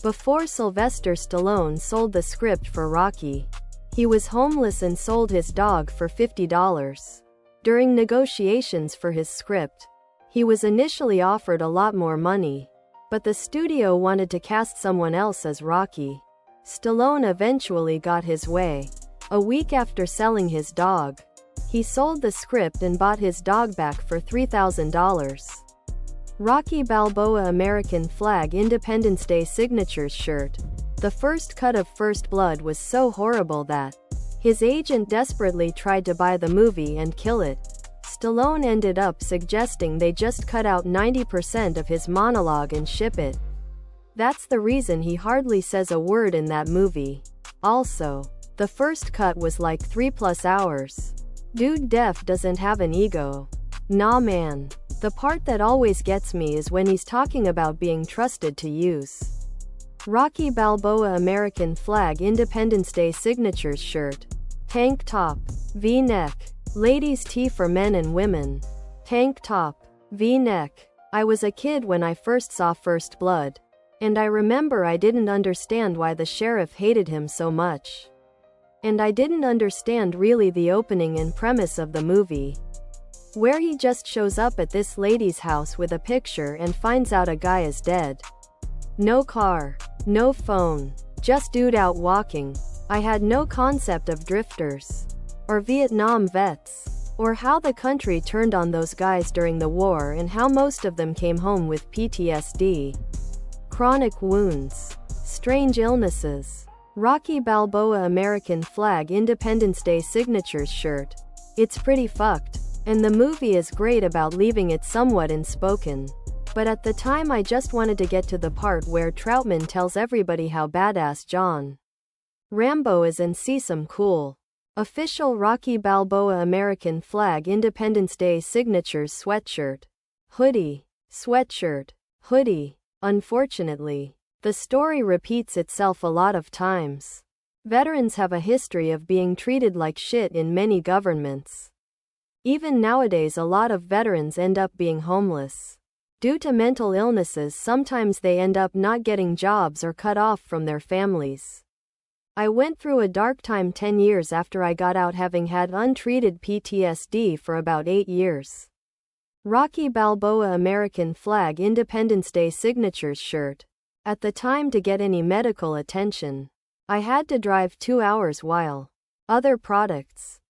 Before Sylvester Stallone sold the script for Rocky, he was homeless and sold his dog for $50. During negotiations for his script, he was initially offered a lot more money, but the studio wanted to cast someone else as Rocky. Stallone eventually got his way. A week after selling his dog, he sold the script and bought his dog back for $3,000. Rocky Balboa American Flag Independence Day Signatures shirt. The first cut of First Blood was so horrible that his agent desperately tried to buy the movie and kill it. Stallone ended up suggesting they just cut out 90% of his monologue and ship it. That's the reason he hardly says a word in that movie. Also, the first cut was like 3+ hours. Dude Def doesn't have an ego. Nah man. The part that always gets me is when he's talking about being trusted to use. Rocky Balboa American Flag Independence Day Signatures shirt. Tank top, V-neck. Ladies' tee for men and women. Tank top, V-neck. I was a kid when I first saw First Blood, and I remember I didn't understand why the sheriff hated him so much. And I didn't understand really the opening and premise of the movie, where he just shows up at this lady's house with a picture and finds out a guy is dead. No car, no phone, just dude out walking. I had no concept of drifters, or Vietnam vets, or how the country turned on those guys during the war and how most of them came home with PTSD, chronic wounds, strange illnesses. Rocky Balboa American Flag Independence Day Signatures shirt. It's pretty fucked. And the movie is great about leaving it somewhat unspoken. But at the time I just wanted to get to the part where Troutman tells everybody how badass John Rambo is and see some cool. Official Rocky Balboa American Flag Independence Day Signatures sweatshirt. Hoodie. Sweatshirt. Hoodie. Unfortunately, the story repeats itself a lot of times. Veterans have a history of being treated like shit in many governments. Even nowadays a lot of veterans end up being homeless. Due to mental illnesses, sometimes they end up not getting jobs or cut off from their families. I went through a dark time 10 years after I got out, having had untreated PTSD for about 8 years. Rocky Balboa American Flag Independence Day Signatures shirt. At the time, to get any medical attention, I had to drive 2 hours while other products